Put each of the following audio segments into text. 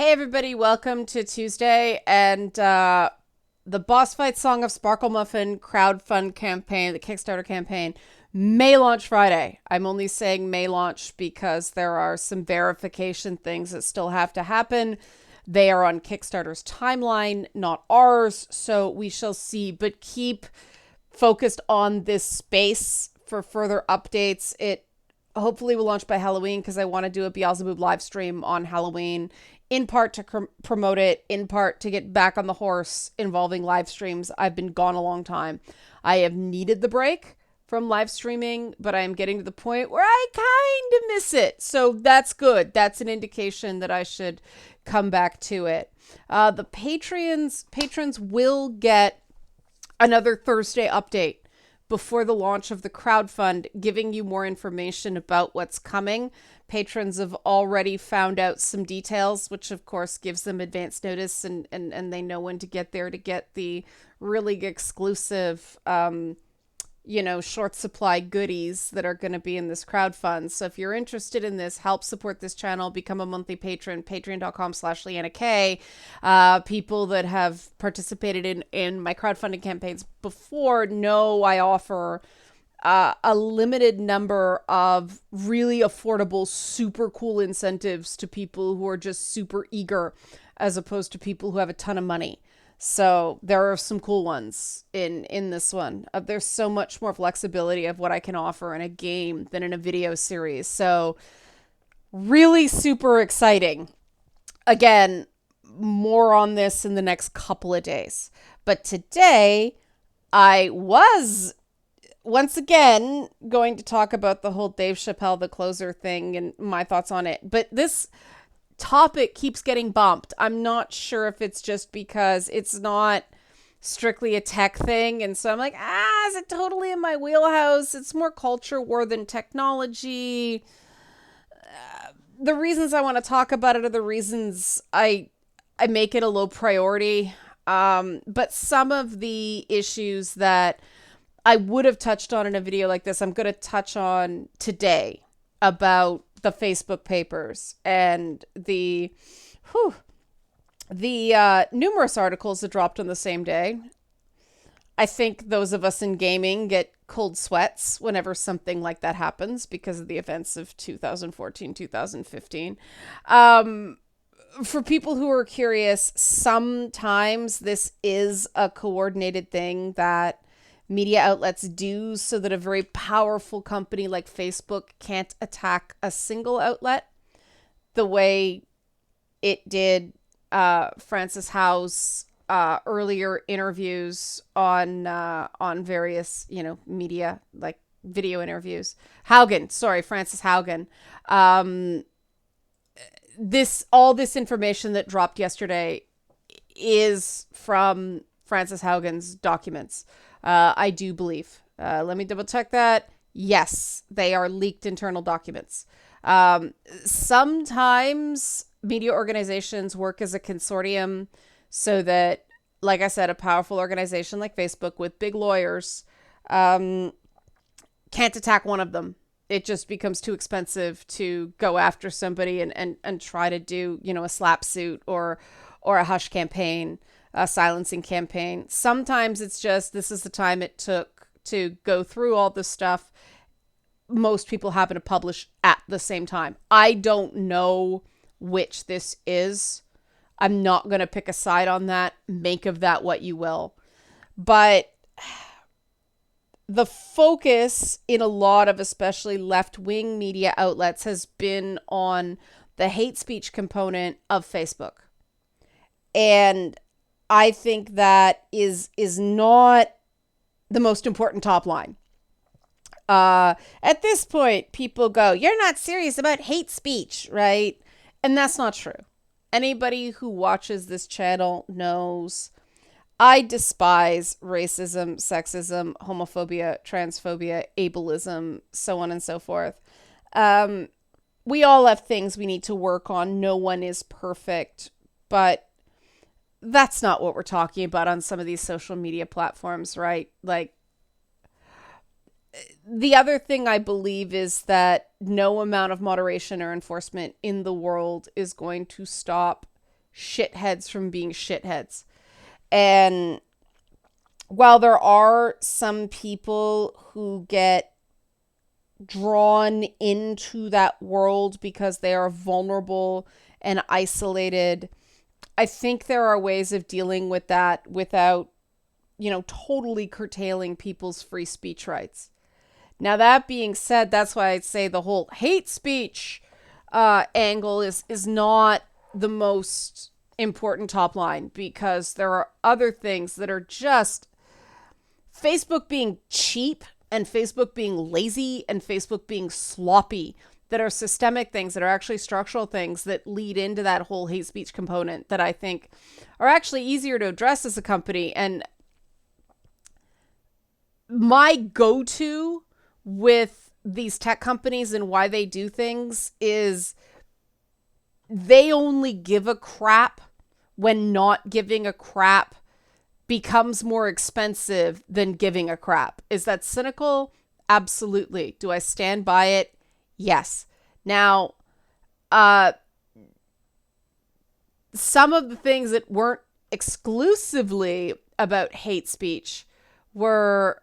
Hey everybody, welcome to Tuesday and the Boss Fight Song of Sparkle Muffin crowdfund campaign, the Kickstarter campaign, may launch Friday. I'm only saying may launch because there are some verification things that still have to happen. They are on Kickstarter's timeline, not ours, so we shall see. But keep focused on this space for further updates. It hopefully will launch by Halloween because I want to do a Beelzebub live stream on Halloween, in part to promote it, in part to get back on the horse involving live streams. I've been gone a long time. I have needed the break from live streaming, but I am getting to the point where I kind of miss it. So that's good. That's an indication that I should come back to it. The patrons will get another Thursday update before the launch of the crowdfund, giving you more information about what's coming. Patrons have already found out some details, which of course gives them advance notice and they know when to get there to get the really exclusive, short supply goodies that are going to be in this crowdfund. So if you're interested in this, help support this channel, become a monthly patron, patreon.com/Leanna K. People that have participated in my crowdfunding campaigns before know I offer a limited number of really affordable, super cool incentives to people who are just super eager, as opposed to people who have a ton of money. So there are some cool ones in this one. There's so much more flexibility of what I can offer in a game than in a video series. So really super exciting. Again, more on this in the next couple of days. But today I was once again going to talk about the whole Dave Chappelle, the closer thing and my thoughts on it. But this topic keeps getting bumped. I'm not sure if it's just because it's not strictly a tech thing. And so I'm like, is it totally in my wheelhouse? It's more culture war than technology. The reasons I want to talk about it are the reasons I make it a low priority. But some of the issues that I would have touched on in a video like this, I'm going to touch on today about the Facebook papers and the numerous articles that dropped on the same day. I think those of us in gaming get cold sweats whenever something like that happens because of the events of 2014, 2015. For people who are curious, sometimes this is a coordinated thing that media outlets do so that a very powerful company like Facebook can't attack a single outlet the way it did Frances Howe's earlier interviews on various, media, like video interviews. Frances Haugen. All this information that dropped yesterday is from Frances Haugen's documents. I do believe. Let me double check that. Yes, they are leaked internal documents. Sometimes media organizations work as a consortium so that, like I said, a powerful organization like Facebook with big lawyers can't attack one of them. It just becomes too expensive to go after somebody and try to do, a slap suit or a hush campaign. A silencing campaign. Sometimes it's just this is the time it took to go through all this stuff. Most people happen to publish at the same time. I don't know which this is. I'm not going to pick a side on that. Make of that what you will. But the focus in a lot of especially left-wing media outlets has been on the hate speech component of Facebook. And I think that is not the most important top line. At this point, people go, you're not serious about hate speech, right? And that's not true. Anybody who watches this channel knows I despise racism, sexism, homophobia, transphobia, ableism, so on and so forth. We all have things we need to work on. No one is perfect, but that's not what we're talking about on some of these social media platforms, right? Like, the other thing I believe is that no amount of moderation or enforcement in the world is going to stop shitheads from being shitheads. And while there are some people who get drawn into that world because they are vulnerable and isolated, I think there are ways of dealing with that without, totally curtailing people's free speech rights. Now, that being said, that's why I'd say the whole hate speech angle is not the most important top line, because there are other things that are just Facebook being cheap and Facebook being lazy and Facebook being sloppy, that are systemic things, that are actually structural things that lead into that whole hate speech component, that I think are actually easier to address as a company. And my go-to with these tech companies and why they do things is they only give a crap when not giving a crap becomes more expensive than giving a crap. Is that cynical? Absolutely. Do I stand by it? Yes. Now, some of the things that weren't exclusively about hate speech were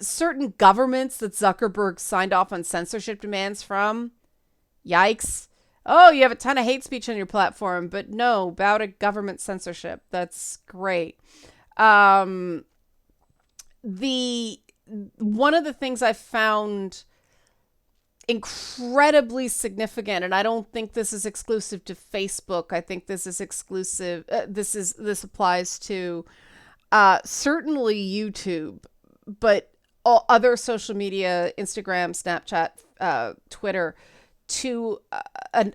certain governments that Zuckerberg signed off on censorship demands from. Yikes. Oh, you have a ton of hate speech on your platform, but no, bow to government censorship. That's great. One of the things I found incredibly significant, and I don't think this is exclusive to Facebook. I think this is exclusive. This applies to certainly YouTube, but all other social media, Instagram, Snapchat, Twitter, to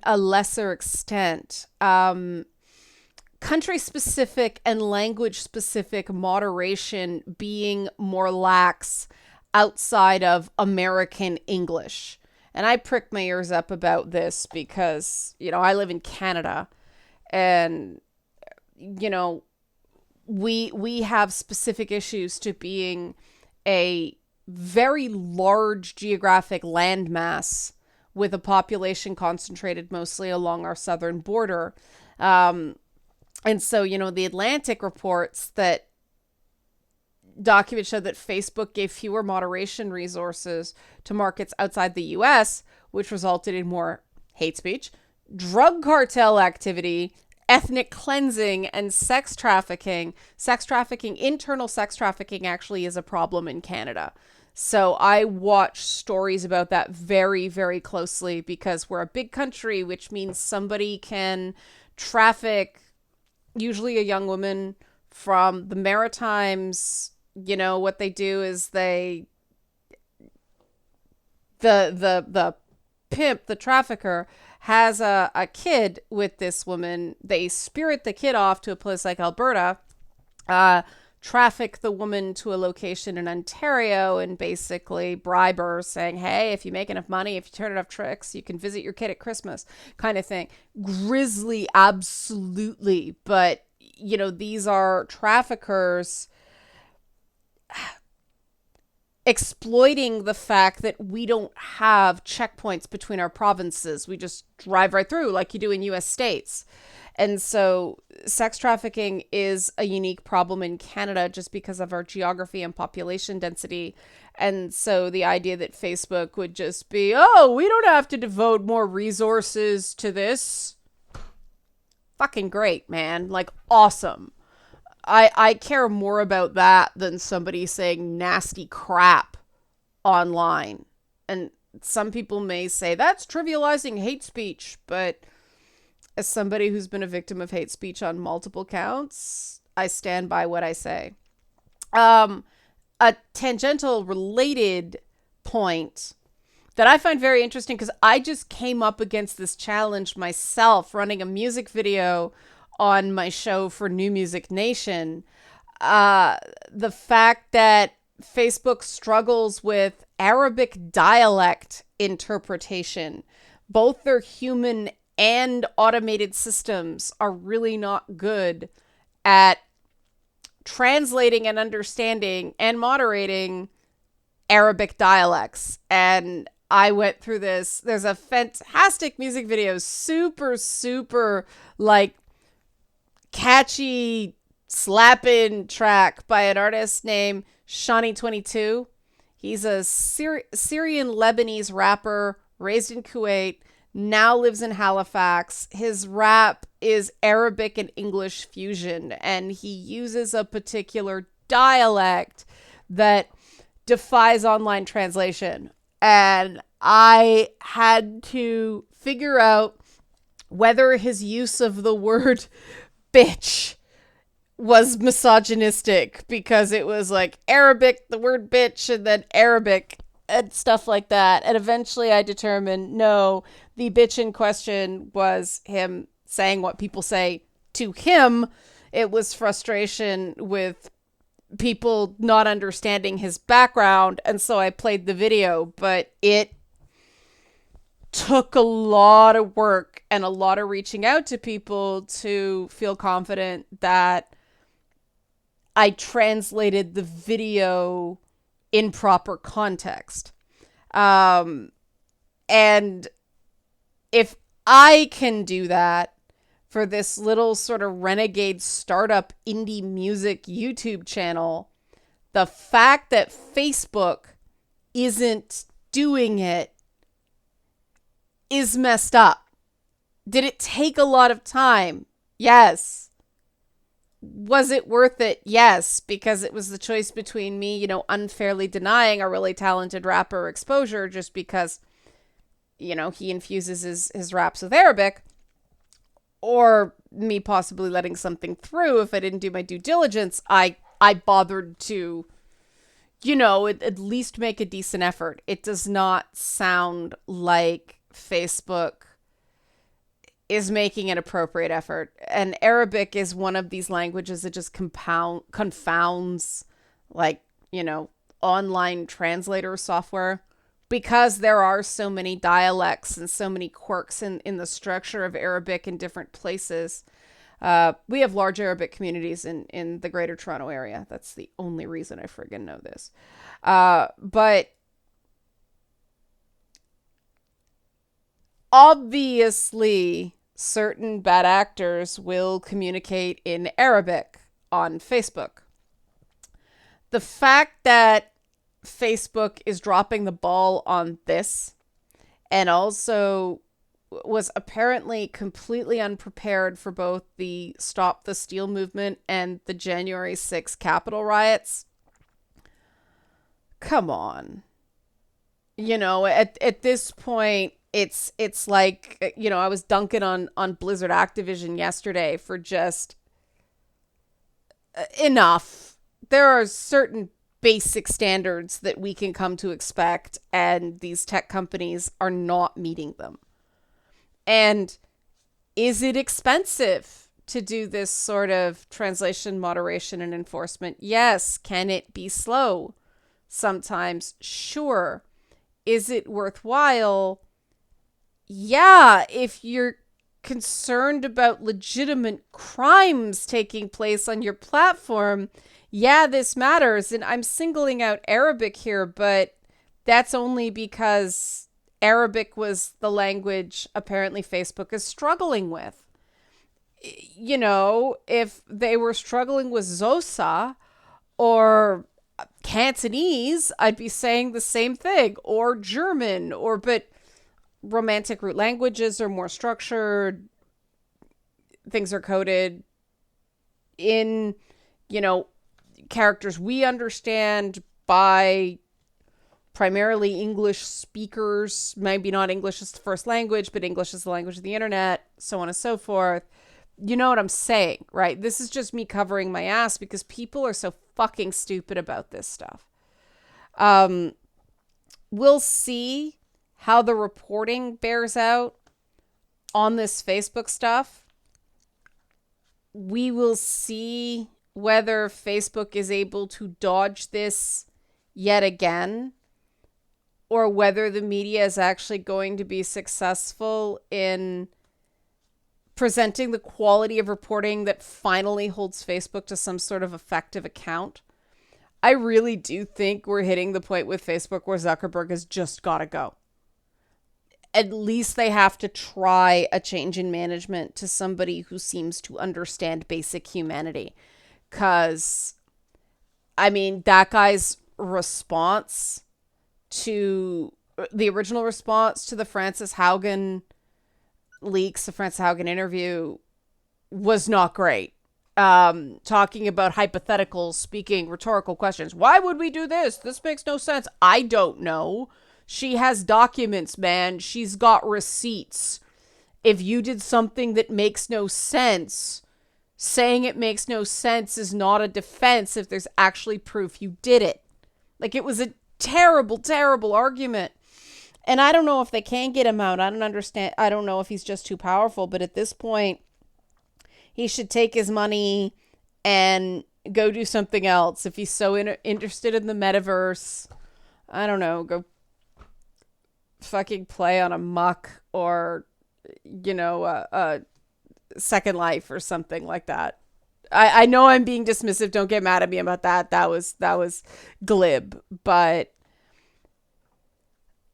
a lesser extent. Country-specific and language-specific moderation being more lax outside of American English. And I prick my ears up about this because, I live in Canada, and, we have specific issues to being a very large geographic landmass with a population concentrated mostly along our southern border. And so, the Atlantic reports that documents show that Facebook gave fewer moderation resources to markets outside the US, which resulted in more hate speech, drug cartel activity, ethnic cleansing, and sex trafficking. Internal sex trafficking actually is a problem in Canada. So I watch stories about that very, very closely, because we're a big country, which means somebody can traffic usually a young woman from the Maritimes. What they do is the pimp, the trafficker, has a kid with this woman. They spirit the kid off to a place like Alberta, traffic the woman to a location in Ontario, and basically bribe her, saying, hey, if you make enough money, if you turn enough tricks, you can visit your kid at Christmas, kind of thing. Grisly, absolutely. But, these are traffickers exploiting the fact that we don't have checkpoints between our provinces. We just drive right through like you do in US states. And so sex trafficking is a unique problem in Canada just because of our geography and population density. And so the idea that Facebook would just be, oh, we don't have to devote more resources to this. Fucking great, man. Like, awesome. I care more about that than somebody saying nasty crap online. And some people may say that's trivializing hate speech, but as somebody who's been a victim of hate speech on multiple counts, I stand by what I say. A tangential related point that I find very interesting, because I just came up against this challenge myself running a music video on my show for New Music Nation. The fact that Facebook struggles with Arabic dialect interpretation. Both their human and automated systems are really not good at translating and understanding and moderating Arabic dialects. And I went through this. There's a fantastic music video, super, super like catchy slapping track by an artist named Shawnee22. He's a Syrian Lebanese rapper raised in Kuwait, now lives in Halifax. His rap is Arabic and English fusion, and he uses a particular dialect that defies online translation. And I had to figure out whether his use of the word bitch was misogynistic, because it was like Arabic, the word bitch, and then Arabic and stuff like that. And eventually I determined, no, the bitch in question was him saying what people say to him. It was frustration with people not understanding his background. And so I played the video, but it took a lot of work and a lot of reaching out to people to feel confident that I translated the video in proper context. And if I can do that for this little sort of renegade startup indie music YouTube channel, the fact that Facebook isn't doing it is messed up. Did it take a lot of time? Yes. Was it worth it? Yes, because it was the choice between me, unfairly denying a really talented rapper exposure just because, he infuses his raps with Arabic, or me possibly letting something through if I didn't do my due diligence. I bothered to, at least make a decent effort. It does not sound like Facebook is making an appropriate effort. And Arabic is one of these languages that just confounds online translator software, because there are so many dialects and so many quirks in the structure of Arabic in different places. We have large Arabic communities in the Greater Toronto area. That's the only reason I friggin' know this. But obviously, certain bad actors will communicate in Arabic on Facebook. The fact that Facebook is dropping the ball on this, and also was apparently completely unprepared for both the Stop the Steal movement and the January 6th Capitol riots. Come on. At this point, it's like, I was dunking on Blizzard Activision yesterday for just enough. There are certain basic standards that we can come to expect, and these tech companies are not meeting them. And is it expensive to do this sort of translation, moderation, and enforcement? Yes. Can it be slow? Sometimes, sure. Is it worthwhile? Yeah, if you're concerned about legitimate crimes taking place on your platform, yeah, this matters. And I'm singling out Arabic here, but that's only because Arabic was the language apparently Facebook is struggling with. If they were struggling with Xhosa or Cantonese, I'd be saying the same thing, or German, but Romantic root languages are more structured. Things are coded in, characters we understand by primarily English speakers. Maybe not English as the first language, but English is the language of the internet, so on and so forth. You know what I'm saying, right? This is just me covering my ass because people are so fucking stupid about this stuff. We'll see how the reporting bears out on this Facebook stuff. We will see whether Facebook is able to dodge this yet again, or whether the media is actually going to be successful in presenting the quality of reporting that finally holds Facebook to some sort of effective account. I really do think we're hitting the point with Facebook where Zuckerberg has just got to go. at least they have to try a change in management to somebody who seems to understand basic humanity. Because, I mean, that guy's response to the original response to the Frances Haugen leaks, the Frances Haugen interview, was not great. Talking about hypotheticals, speaking rhetorical questions. Why would we do this? This makes no sense. I don't know. She has documents, man. She's got receipts. If you did something that makes no sense, saying it makes no sense is not a defense if there's actually proof you did it. Like, it was a terrible, terrible argument. And I don't know if they can get him out. I don't understand. I don't know if he's just too powerful. But at this point, he should take his money and go do something else. If he's so interested in the metaverse, I don't know, go fucking play on a muck or, you know, a Second Life or something like that. I know I'm being dismissive. Don't get mad at me about that. That was glib. But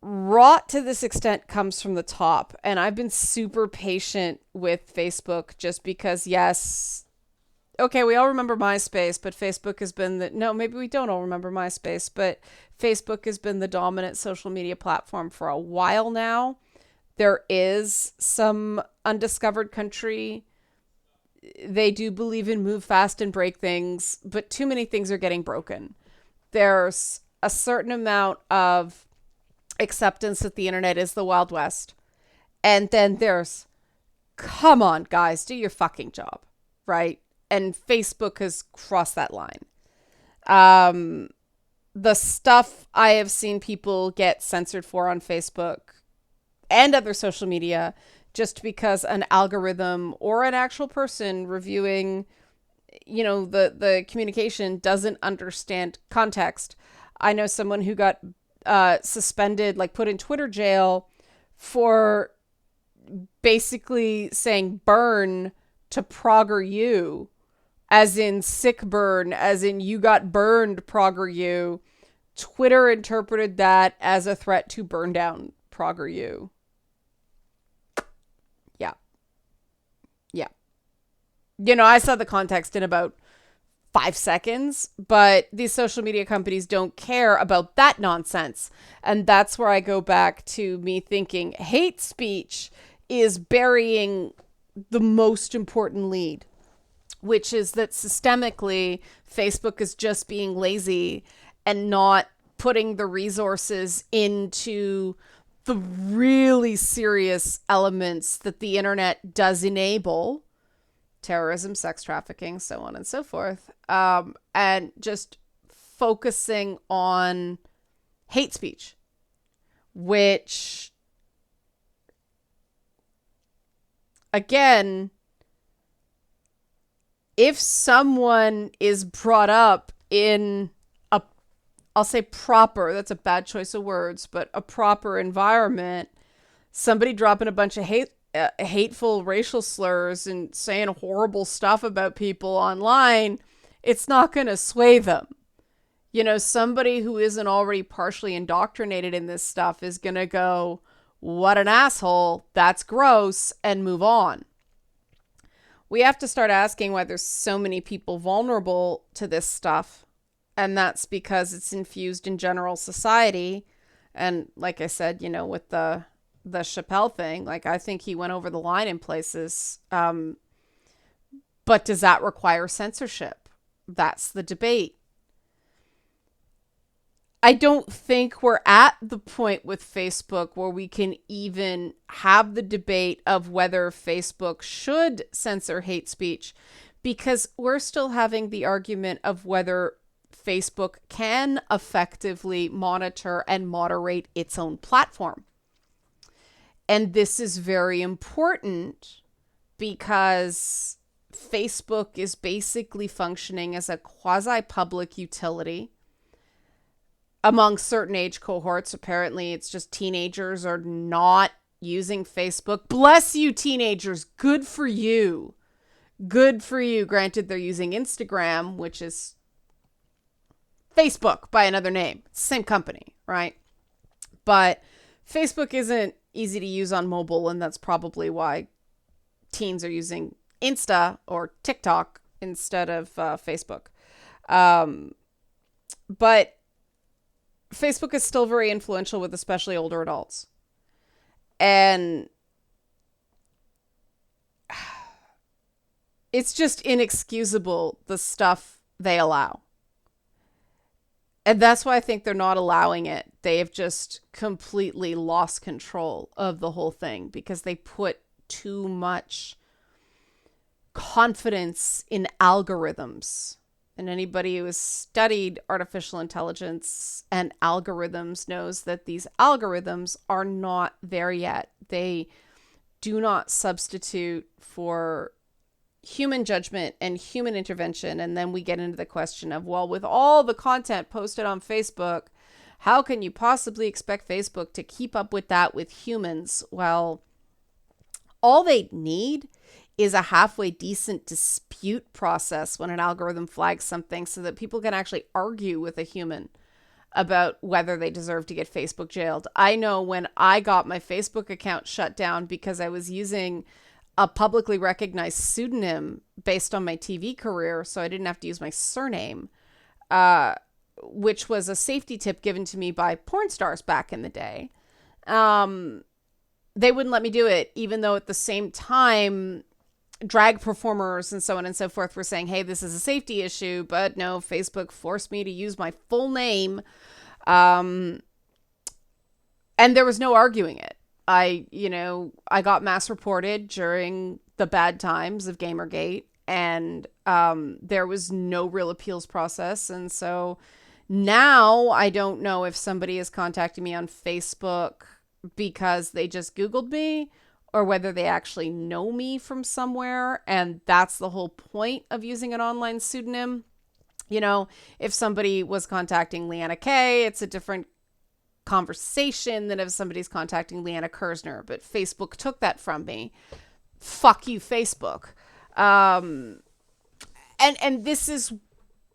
rot to this extent comes from the top. And I've been super patient with Facebook just because, yes, okay, we all remember MySpace, but Facebook has been no, maybe we don't all remember MySpace, but Facebook has been the dominant social media platform for a while now. There is some undiscovered country. They do believe in move fast and break things, but too many things are getting broken. There's a certain amount of acceptance that the internet is the Wild West. And then there's, come on, guys, do your fucking job, right? And Facebook has crossed that line. The stuff I have seen people get censored for on Facebook and other social media just because an algorithm or an actual person reviewing, you know, the communication doesn't understand context. I know someone who got suspended, like put in Twitter jail for basically saying burn to ProggerU, as in sick burn, as in you got burned, ProggerU. Twitter interpreted that as a threat to burn down ProggerU. Yeah. You know, I saw the context in about 5 seconds, but these social media companies don't care about that nonsense. And that's where I go back to me thinking hate speech is burying the most important lead, which is that systemically Facebook is just being lazy and not putting the resources into the really serious elements that the internet does enable: terrorism, sex trafficking, so on and so forth, and just focusing on hate speech, which, again, if someone is brought up in a, I'll say proper, that's a bad choice of words, but a proper environment, somebody dropping a bunch of hateful racial slurs and saying horrible stuff about people online, it's not going to sway them. You know, somebody who isn't already partially indoctrinated in this stuff is going to go, what an asshole, that's gross, and move on. We have to start asking why there's so many people vulnerable to this stuff. And that's because it's infused in general society. And like I said, you know, with the Chappelle thing, like, I think he went over the line in places. But does that require censorship? That's the debate. I don't think we're at the point with Facebook where we can even have the debate of whether Facebook should censor hate speech, because we're still having the argument of whether Facebook can effectively monitor and moderate its own platform. And this is very important because Facebook is basically functioning as a quasi-public utility among certain age cohorts. Apparently, it's just teenagers are not using Facebook. Bless you, teenagers. Good for you. Good for you. Granted, they're using Instagram, which is Facebook by another name. It's the same company, right? But Facebook isn't easy to use on mobile, and that's probably why teens are using Insta or TikTok instead of Facebook. Um, but Facebook is still very influential with especially older adults. And it's just inexcusable, the stuff they allow. And that's why I think they're not allowing it. They have just completely lost control of the whole thing because they put too much confidence in algorithms. And anybody who has studied artificial intelligence and algorithms knows that these algorithms are not there yet. They do not substitute for human judgment and human intervention. And then we get into the question of, well, with all the content posted on Facebook, how can you possibly expect Facebook to keep up with that with humans? Well, all they need is a halfway decent dispute process when an algorithm flags something so that people can actually argue with a human about whether they deserve to get Facebook jailed. I know when I got my Facebook account shut down because I was using a publicly recognized pseudonym based on my TV career, so I didn't have to use my surname, which was a safety tip given to me by porn stars back in the day. They wouldn't let me do it, even though at the same time, drag performers and so on and so forth were saying, hey, this is a safety issue, but no, Facebook forced me to use my full name. And there was no arguing it. I got mass reported during the bad times of Gamergate, and there was no real appeals process. And so now I don't know if somebody is contacting me on Facebook because they just Googled me or whether they actually know me from somewhere. And that's the whole point of using an online pseudonym. If somebody was contacting Leanna Kay, it's a different conversation than if somebody's contacting Leanna Kersner, but Facebook took that from me. Fuck you, Facebook. And this is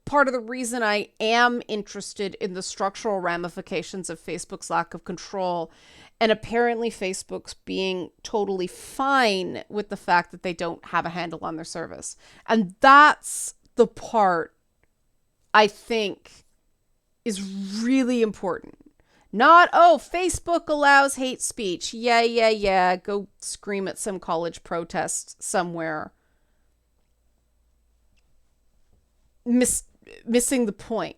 part of the reason I am interested in the structural ramifications of Facebook's lack of control, and apparently Facebook's being totally fine with the fact that they don't have a handle on their service. And that's the part I think is really important. Not, Facebook allows hate speech. Yeah. Go scream at some college protest somewhere. Missing the point.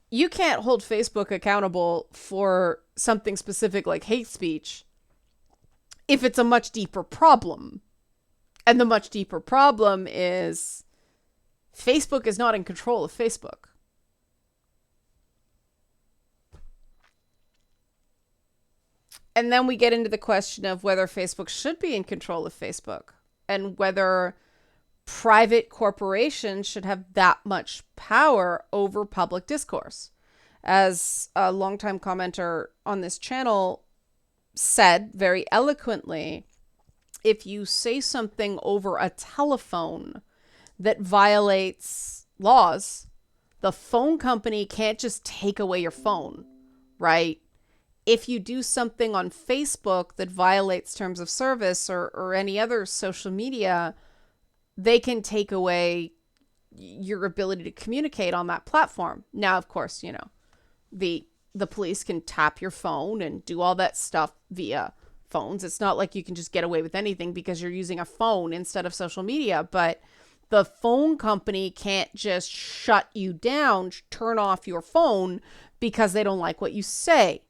You can't hold Facebook accountable for something specific like hate speech if it's a much deeper problem. And the much deeper problem is Facebook is not in control of Facebook. And then we get into the question of whether Facebook should be in control of Facebook and whether private corporations should have that much power over public discourse. As a longtime commenter on this channel said very eloquently, if you say something over a telephone that violates laws, the phone company can't just take away your phone, right? If you do something on Facebook that violates terms of service or any other social media, they can take away your ability to communicate on that platform. Now, of course, the police can tap your phone and do all that stuff via phones. It's not like you can just get away with anything because you're using a phone instead of social media, but the phone company can't just shut you down, turn off your phone because they don't like what you say.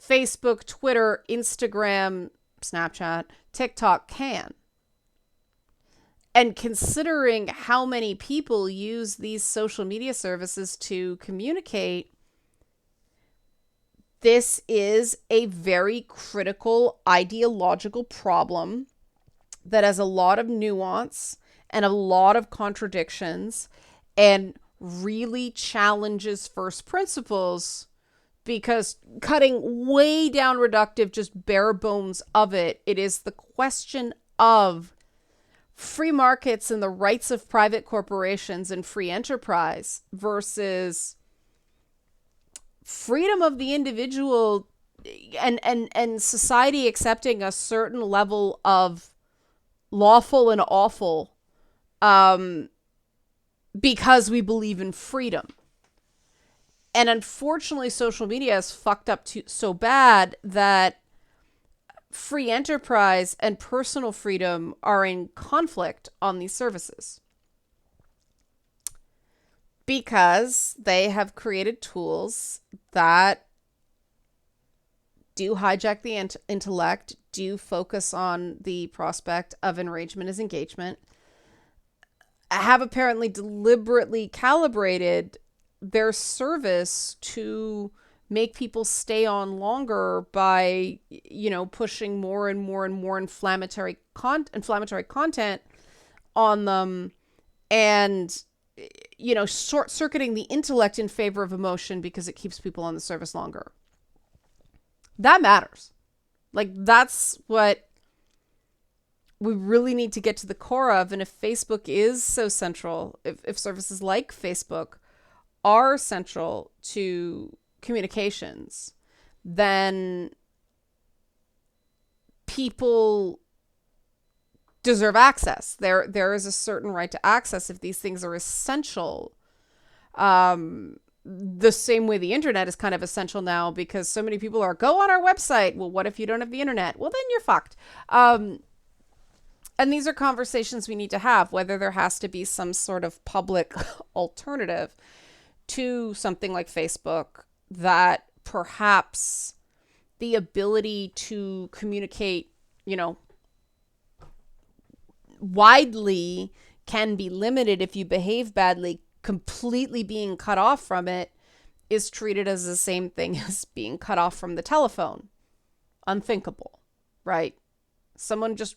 Facebook, Twitter, Instagram, Snapchat, TikTok can. And considering how many people use these social media services to communicate, this is a very critical ideological problem that has a lot of nuance and a lot of contradictions and really challenges first principles. Because cutting way down reductive, just bare bones of it, it is the question of free markets and the rights of private corporations and free enterprise versus freedom of the individual and society accepting a certain level of lawful and awful because we believe in freedom. And unfortunately, social media has fucked up so bad that free enterprise and personal freedom are in conflict on these services. Because they have created tools that do hijack the intellect, do focus on the prospect of enragement as engagement, have apparently deliberately calibrated their service to make people stay on longer by, pushing more and more and more inflammatory content on them, and short-circuiting the intellect in favor of emotion because it keeps people on the service longer. That matters. Like, that's what we really need to get to the core of. And if Facebook is so central, if services like Facebook are central to communications, then people deserve access. There is a certain right to access if these things are essential. The same way the internet is kind of essential now, because so many people are, go on our website. Well, what if you don't have the internet? Well, then you're fucked. And these are conversations we need to have, whether there has to be some sort of public alternative to something like Facebook that perhaps the ability to communicate, widely can be limited if you behave badly. Completely being cut off from it is treated as the same thing as being cut off from the telephone. Unthinkable, right? Someone just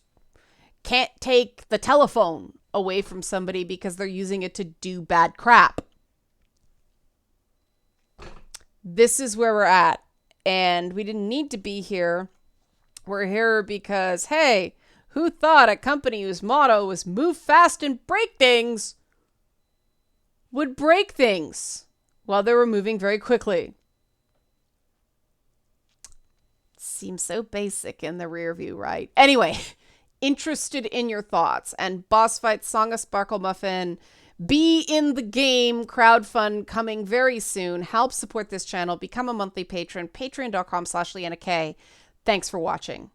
can't take the telephone away from somebody because they're using it to do bad crap. This is where we're at, and we didn't need to be here. We're here because, hey, who thought a company whose motto was move fast and break things would break things while they were moving very quickly? Seems so basic in the rear view, right? Anyway, interested in your thoughts. And Boss Fight, Song of Sparkle Muffin, Be in the Game crowdfund coming very soon. Help support this channel. Become a monthly patron. Patreon.com/LeannaK. Thanks for watching.